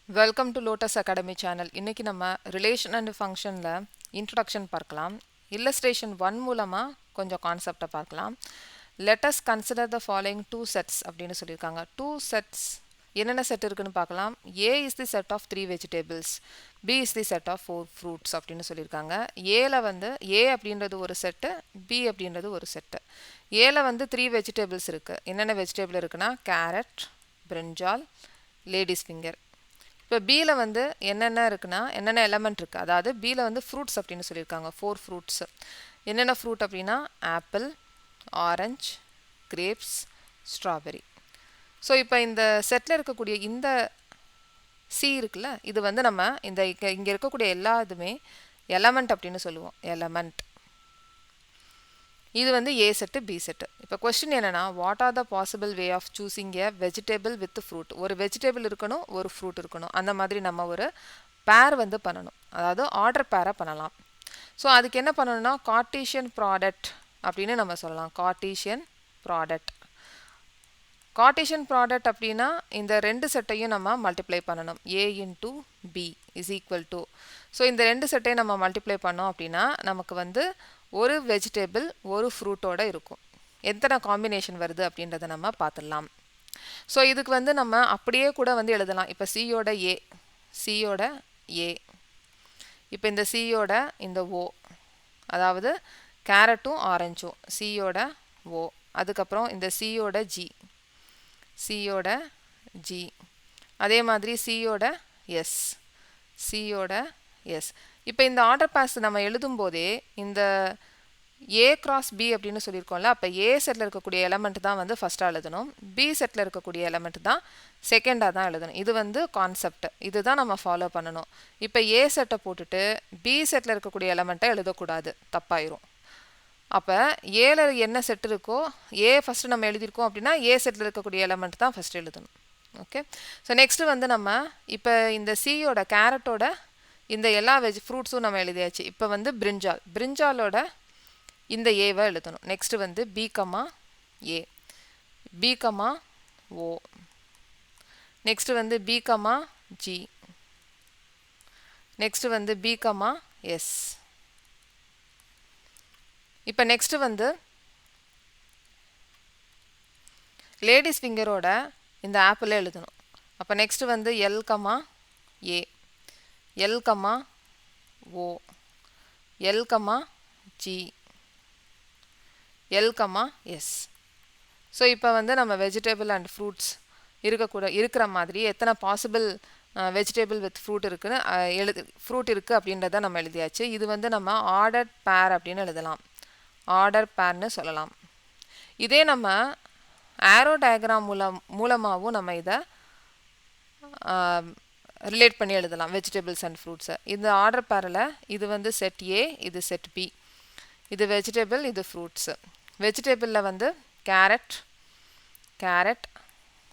Welcome to Lotus academy channel. இன்றைக்கி நம்ம relation and ஃபங்க்ஷனில் இன்ட்ரொடக்ஷன் பார்க்கலாம். இல்லஸ்ட்ரேஷன் 1 மூலமாக கொஞ்சம் கான்செப்டை பார்க்கலாம். Let's consider the following 2 sets அப்படின்னு சொல்லியிருக்காங்க. 2 செட்ஸ் என்னென்ன செட் இருக்குன்னு பார்க்கலாம். A is the set of 3 vegetables, B is the set of 4 fruits அப்படின்னு சொல்லியிருக்காங்க. ஏல வந்து ஏ அப்படின்றது ஒரு செட்டு, பி அப்படின்றது ஒரு செட்டு. ஏல வந்து 3 வெஜிடபிள்ஸ் இருக்குது. என்னென்ன வெஜிடபிள் இருக்குன்னா கேரட், பிரிஞ்சால், லேடிஸ் ஃபிங்கர். இப்போ பியில் வந்து என்னென்ன இருக்குன்னா என்னென்ன எலமெண்ட் இருக்குது, அதாவது பியில் வந்து ஃப்ரூட்ஸ் அப்படின்னு சொல்லியிருக்காங்க. 4 ஃப்ரூட்ஸ். என்னென்ன ஃப்ரூட் அப்படின்னா apple, orange, grapes, strawberry. So இப்போ இந்த செட்டில் இருக்கக்கூடிய இந்த சி இருக்குல்ல, இது வந்து நம்ம இந்த இங்கே இருக்கக்கூடிய எல்லா இதுவுமே எலமெண்ட் அப்படின்னு சொல்லுவோம். எலமெண்ட். இது வந்து ஏ செட்டு, பி செட்டு. இப்போ கொஸ்டின் என்னென்னா, what are the possible way of choosing a vegetable with fruit. ஒரு வெஜிடபிள் இருக்கணும், ஒரு ஃப்ரூட் இருக்கணும். அந்த மாதிரி நம்ம ஒரு பேர் வந்து பண்ணணும், அதாவது ஆர்டர் பேரை பண்ணலாம். ஸோ அதுக்கு என்ன பண்ணணும்னா கார்ட்டீசியன் ப்ராடக்ட் அப்படின்னு நம்ம சொல்லலாம். Cartesian product. கார்ட்டீசியன் ப்ராடக்ட் அப்படின்னா இந்த ரெண்டு செட்டையும் நம்ம மல்டிப்ளை பண்ணணும். A into B is equal to. So இந்த ரெண்டு செட்டையும் நம்ம மல்டிப்ளை பண்ணோம் அப்படின்னா நமக்கு வந்து ஒரு வெஜிடபிள் ஒரு ஃப்ரூட்டோட இருக்கும். எத்தனை காம்பினேஷன் வருது அப்படின்றத நம்ம பார்த்துடலாம். ஸோ இதுக்கு வந்து நம்ம அப்படியே கூட வந்து எழுதலாம். இப்போ சியோட ஏ, சியோட ஏ, இப்போ இந்த சியோட இந்த ஓ, அதாவது கேரட்டும் ஆரஞ்சும் சியோட ஓ, அதுக்கப்புறம் இந்த சியோட ஜி, சியோட ஜி, அதே மாதிரி சியோட எஸ், சியோட எஸ். இப்போ இந்த ஆர்டர் பாஸ் நம்ம எழுதும் போதே இந்த ஏ கிராஸ் பி அப்படின்னு சொல்லியிருக்கோம்ல, அப்போ ஏ செட்டில் இருக்கக்கூடிய எலமெண்ட் தான் வந்து ஃபஸ்ட்டாக எழுதணும், பி செட்டில் இருக்கக்கூடிய எலமெண்ட் தான் செகண்டாக தான் எழுதணும். இது வந்து கான்செப்ட், இதுதான் நம்ம ஃபாலோ பண்ணணும். இப்போ ஏ செட்டை போட்டுட்டு பி செட்டில் இருக்கக்கூடிய எலமெண்ட்டை எழுதக்கூடாது, தப்பாயிரும். அப்போ ஏல என்ன செட் இருக்கோ, ஏ ஃபஸ்ட்டு நம்ம எழுதியிருக்கோம் அப்படின்னா ஏ செட்டில் இருக்கக்கூடிய எலமெண்ட் தான் ஃபஸ்ட்டு எழுதணும். ஓகே. ஸோ நெக்ஸ்ட்டு வந்து நம்ம இப்போ இந்த சியோட கேரட்டோட இந்த எல்லா ஃப்ரூட்ஸும் நம்ம எழுதியாச்சு. இப்போ வந்து பிரிஞ்சால், பிரிஞ்சாலோட இந்த ஏவை எழுதணும். நெக்ஸ்ட்டு வந்து B comma A, B comma O, next வந்து பி கமா ஜி, நெக்ஸ்ட்டு வந்து பி கமா எஸ். இப்போ நெக்ஸ்ட்டு வந்து லேடிஸ் ஃபிங்கரோட இந்த ஆப்பிளை எழுதணும். அப்போ நெக்ஸ்ட்டு வந்து L comma A, L comma O, L comma G, L comma S. So இப்போ வந்து நம்ம வெஜிடபிள் அண்ட் ஃப்ரூட்ஸ் இருக்கிற மாதிரி எத்தனை பாசிபிள் வெஜிடபிள் வித் ஃப்ரூட் இருக்குன்னு ஃப்ரூட் இருக்குது அப்படின்றத நம்ம எழுதியாச்சு. இது வந்து நம்ம ஆர்டர் பேர் அப்படின்னு எழுதலாம், ஆர்டர் பேர்னு சொல்லலாம். இதே நம்ம ஆரோ டயக்ராம் மூலமாகவும் நம்ம இதை ரிலேட் பண்ணி எழுதலாம், வெஜிடபிள்ஸ் அண்ட் ஃப்ரூட்ஸை. இந்த ஆர்டர் பேரில் இது வந்து செட் ஏ, இது செட் பி, இது வெஜிடபிள், இது ஃப்ரூட்ஸு. வெஜிடபிளில் வந்து கேரட், கேரட்,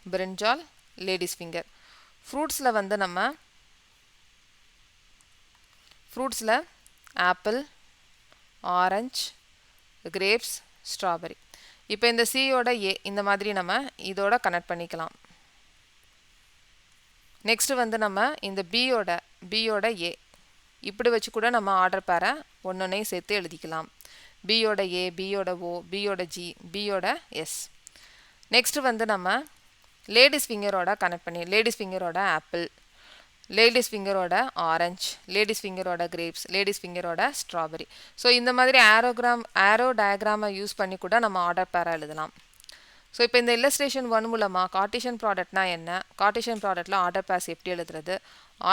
பிரிஞ்சால், லேடிஸ் ஃபிங்கர். ஃப்ரூட்ஸில் வந்து நம்ம ஃப்ரூட்ஸில் ஆப்பிள், ஆரஞ்ச், கிரேப்ஸ், ஸ்ட்ராபெரி. இப்போ இந்த சியோட ஏ இந்த மாதிரி நம்ம இதோட கனெக்ட் பண்ணிக்கலாம். நெக்ஸ்ட்டு வந்து நம்ம இந்த பியோட ஏ இப்படி வச்சு கூட நம்ம ஆர்டர் பேரை ஒன்றொன்னையும் சேர்த்து எழுதிக்கலாம். பியோட ஏ, பியோட ஓ, பியோட ஜி, பியோட எஸ். நெக்ஸ்ட்டு வந்து நம்ம லேடிஸ் ஃபிங்கரோட கனெக்ட் பண்ணி, லேடிஸ் ஃபிங்கரோட ஆப்பிள், லேடிஸ் ஃபிங்கரோட ஆரஞ்ச், லேடிஸ் ஃபிங்கரோட கிரேப்ஸ், லேடிஸ் ஃபிங்கரோட ஸ்ட்ராபெரி. ஸோ இந்த மாதிரி ஆரோ டயக்ராமை யூஸ் பண்ணி கூட நம்ம ஆர்டர் பேரை எழுதலாம். ஸோ இப்போ இந்த இல்லஸ்ட்ரேஷன் 1 மூலமாக கார்ட்டீசியன் ப்ராடக்ட்னா என்ன, கார்ட்டீசியன் ப்ராடக்ட்டில் ஆர்டர் பேர்ஸ் எப்படி எழுதுறது,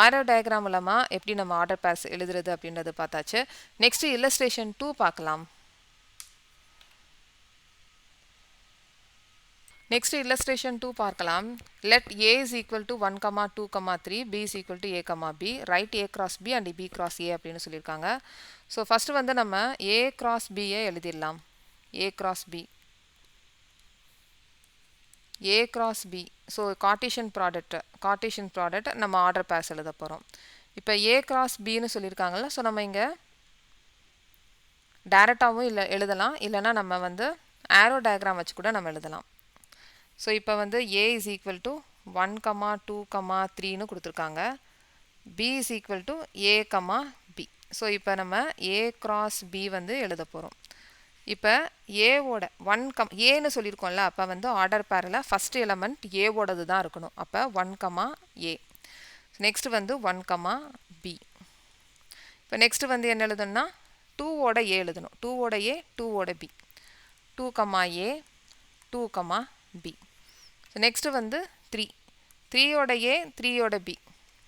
ஆரோ டயக்ராம் மூலமாக எப்படி நம்ம ஆர்டர் பேர்ஸ் எழுதுறது அப்படின்றது பார்த்தாச்சு. நெக்ஸ்ட்டு இல்லஸ்ட்ரேஷன் 2 பார்க்கலாம். நெக்ஸ்ட் இல்லஸ்ட்ரேஷன் 2 பார்க்கலாம். Let A is equal to 1, 2, 3, B is equal to A, B, right A cross B and B cross A அப்படின்னு சொல்லியிருக்காங்க. ஸோ ஃபஸ்ட்டு வந்து நம்ம ஏ கிராஸ் பியை எழுதிடலாம். A cross B, A cross B. So Cartesian product நம்ம order pairs எழுத போகிறோம். இப்போ ஏ கிராஸ் பின்னு சொல்லியிருக்காங்கல்ல, ஸோ நம்ம இங்கே டேரெக்டாகவும் எழுதலாம், இல்லைனா நம்ம வந்து ஆரோ டயக்ராம் வச்சு கூட நம்ம எழுதலாம். ஸோ இப்போ வந்து ஏ இஸ் ஈக்குவல் டு 1, 2, 3ன்னு கொடுத்துருக்காங்க. B is equal to A, B. So இப்போ நம்ம A cross B வந்து எழுத போகிறோம். இப்போ ஏவோட ஏன்னு சொல்லியிருக்கோம்ல, அப்போ வந்து ஆர்டர் பேரில் ஃபஸ்ட் எலமெண்ட் ஏவோடது தான் இருக்கணும். அப்போ 1, A. நெக்ஸ்ட் வந்து 1, B. இப்போ நெக்ஸ்ட் வந்து என்ன எழுதணும்னா 2ஓட A எழுதணும். 2ஓட A, 2ஓட B. 2, A, 2, B. So next வந்து 3. 3ஓட A, 3ஓட B.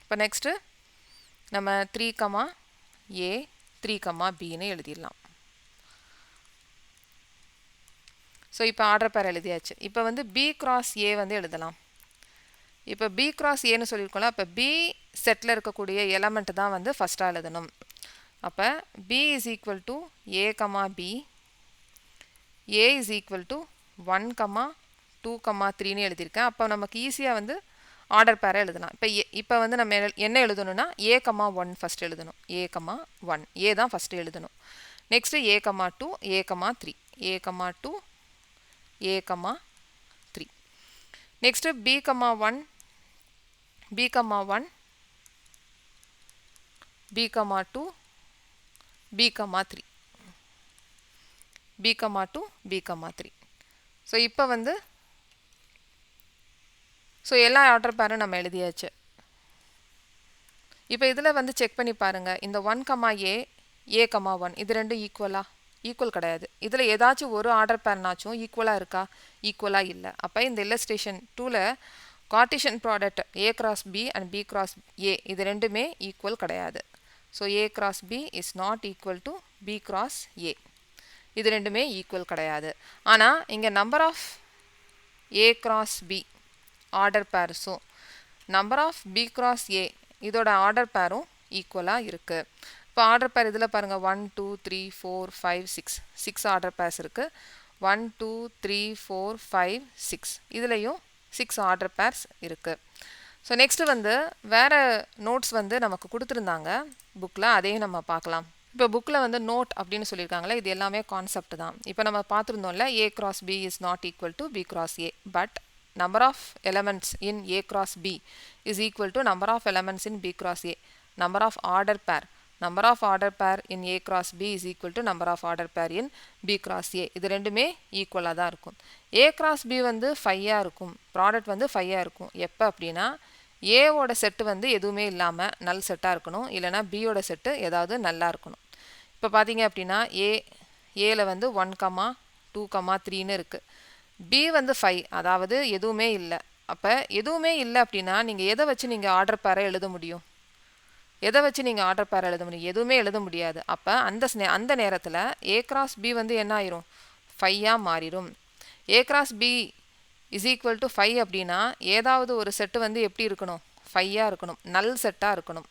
இப்போ நெக்ஸ்ட்டு நம்ம 3, A, 3, Bன்னு எழுதிடலாம். ஸோ இப்போ ஆர்டர் பேர் எழுதியாச்சு. இப்போ வந்து B cross A வந்து எழுதலாம். இப்போ B cross Aன்னு சொல்லியிருக்கோம்ல, அப்போ B செட்டில் இருக்கக்கூடிய எலமெண்ட் தான் வந்து ஃபஸ்ட்டாக எழுதணும். அப்போ B is equal to A, B. A is equal to 1, 2, 3ன்னு எழுதியிருக்கேன். அப்போ நமக்கு ஈஸியாக வந்து ஆர்டர் பேரை எழுதலாம். இப்போ வந்து நம்ம என்ன எழுதணும்னா A, 1 ஃபஸ்ட் எழுதணும். A, 1. A தான் ஃபஸ்ட்டு எழுதணும். Next A, 2, A, 3. A, 2, A, 3. Next B, 1, B, 1, B, 2, B, 3. B, 2, B, 3. So இப்போ வந்து ஸோ எல்லா ஆர்டர் பேரும் நம்ம எழுதியாச்சு. இப்போ இதில் வந்து செக் பண்ணி பாருங்கள். இந்த 1, A, A, 1 இது ரெண்டும் ஈக்குவல் கிடையாது. இதில் ஏதாச்சும் ஒரு ஆர்டர் பேர்னாச்சும் ஈக்குவலாக இருக்கா? ஈக்குவலாக இல்லை. அப்போ இந்த இல்லஸ்ட்ரேஷன் 2ல் Cartesian product A cross B and B cross A இது ரெண்டுமே ஈக்குவல் கிடையாது. So A cross B is not equal to B cross A. இது ரெண்டுமே ஈக்குவல் கிடையாது. ஆனால் இங்கே number of A cross B order பேர்ஸும் number of B cross A இதோட ஆர்டர் பேரும் ஈக்குவலாக இருக்குது. இப்போ ஆர்டர் பேர் இதில் பாருங்கள் 1, 2, 3, 4, 5, 6 ஆர்டர் பேர்ஸ் இருக்குது. 1, 2, 3, 4, 5, 6 இதுலேயும் 6 ஆர்டர் பேர்ஸ் இருக்குது. ஸோ நெக்ஸ்ட்டு வந்து வேறு நோட்ஸ் வந்து நமக்கு கொடுத்துருந்தாங்க புக்கில், அதையும் நம்ம பார்க்கலாம். இப்போ புக்கில் வந்து நோட் அப்படின்னு சொல்லியிருக்காங்களே, இது எல்லாமே கான்செப்ட் தான். இப்போ நம்ம பார்த்துருந்தோம்ல A cross B is not equal to B cross A, but number of elements in A cross B is equal to number of elements in B cross A. Number of order pair in A cross B is equal to number of order pair in B cross A. இது ரெண்டுமே ஈக்குவலாக தான் இருக்கும். A cross B வந்து 5ஆக இருக்கும், product வந்து 5ஆக இருக்கும். எப்போ அப்படின்னா ஏவோட செட்டு வந்து எதுவுமே இல்லாமல் நல் செட்டாக இருக்கணும், இல்லைனா பியோட செட்டு ஏதாவது நல்லா இருக்கணும். இப்போ பார்த்தீங்க அப்படின்னா ஏல வந்து 1, 2, 3ன்னு இருக்குது. B வந்து 5, அதாவது எதுவுமே இல்லை. அப்போ எதுவுமே இல்லை அப்படின்னா நீங்கள் எதை வச்சு நீங்கள் ஆர்டர் பேரை எழுத முடியும்? எதுவுமே எழுத முடியாது. அப்போ அந்த நேரத்தில் A cross B வந்து என்ன ஆயிரும்? 5ஆக மாறிடும். A cross B is equal to 5 அப்படின்னா ஏதாவது ஒரு செட்டு வந்து எப்படி இருக்கணும்? 5ஆக இருக்கணும், நல் செட்டாக இருக்கணும்.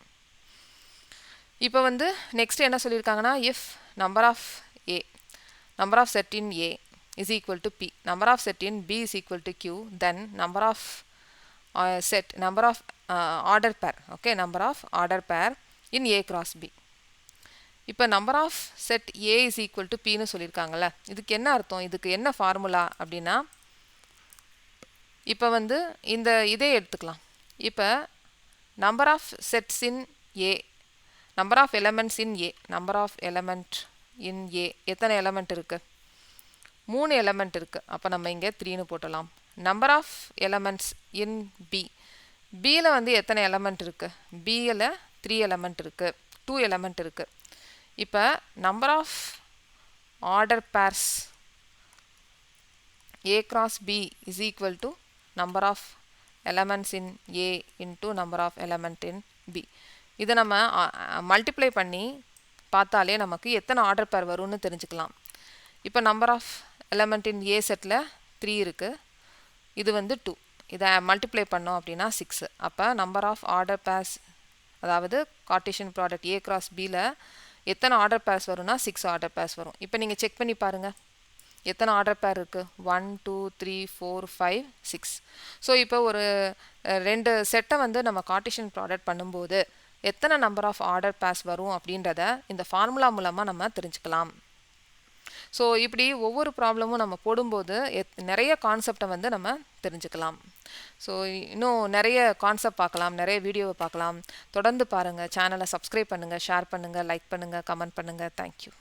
இப்போ வந்து நெக்ஸ்ட் என்ன சொல்லியிருக்காங்கன்னா, if number of set in A is equal to P, number of set in B is equal to Q, then number of order pair, okay, number of order pair in A cross B. இப்போ number of set A is equal to P ன்னு சொல்லியிருக்காங்கல்ல, இதுக்கு என்ன அர்த்தம்? இதுக்கு என்ன formula அப்படின்னா, இப்போ வந்து இந்த இதே எடுத்துக்கலாம். இப்போ number of sets in A, number of elements in A, number of element in A எத்தனை எலமெண்ட் இருக்குது? 3 எலமெண்ட் இருக்குது. அப்போ நம்ம இங்கே 3ன்னு போட்டலாம். Number of elements in B, பியில் வந்து எத்தனை எலமெண்ட் இருக்குது? பியில் 3 எலமெண்ட் இருக்குது, 2 எலமெண்ட் இருக்குது. இப்போ number of order pairs A cross B is equal to number of elements in A into number of element in B. இதை நம்ம மல்டிப்ளை பண்ணி பார்த்தாலே நமக்கு எத்தனை ஆர்டர் பேர் வரும்னு தெரிஞ்சுக்கலாம். இப்போ number of element in A செட்டில் 3 இருக்குது, இது வந்து 2. இதை மல்டிப்ளை பண்ணோம் அப்படின்னா 6. அப்போ நம்பர் ஆஃப் ஆர்டர் பேர்ஸ், அதாவது கார்ட்டீசியன் ப்ராடக்ட் A cross Bயில் எத்தனை ஆர்டர் பேர்ஸ் வரும்னா 6 ஆர்டர் பேர்ஸ் வரும். இப்போ நீங்கள் செக் பண்ணி பாருங்கள் எத்தனை ஆர்டர் பேர் இருக்குது? 1, 2, 3, 4, 5, 6. ஸோ இப்போ ஒரு 2 செட்டை வந்து நம்ம கார்ட்டீசியன் ப்ராடக்ட் பண்ணும்போது எத்தனை நம்பர் ஆஃப் ஆர்டர் பேர்ஸ் வரும் அப்படின்றத இந்த ஃபார்முலா மூலமாக நம்ம தெரிஞ்சுக்கலாம். ஸோ இப்படி ஒவ்வொரு ப்ராப்ளமும் நம்ம போடும்போது நிறைய கான்செப்டை வந்து நம்ம தெரிஞ்சுக்கலாம். ஸோ இன்னும் நிறைய கான்செப்ட் பார்க்கலாம், நிறைய வீடியோவை பார்க்கலாம். தொடர்ந்து பாருங்கள், சேனலை சப்ஸ்கிரைப் பண்ணுங்கள், ஷேர் பண்ணுங்கள், லைக் பண்ணுங்கள், கமெண்ட் பண்ணுங்கள். தேங்க்யூ.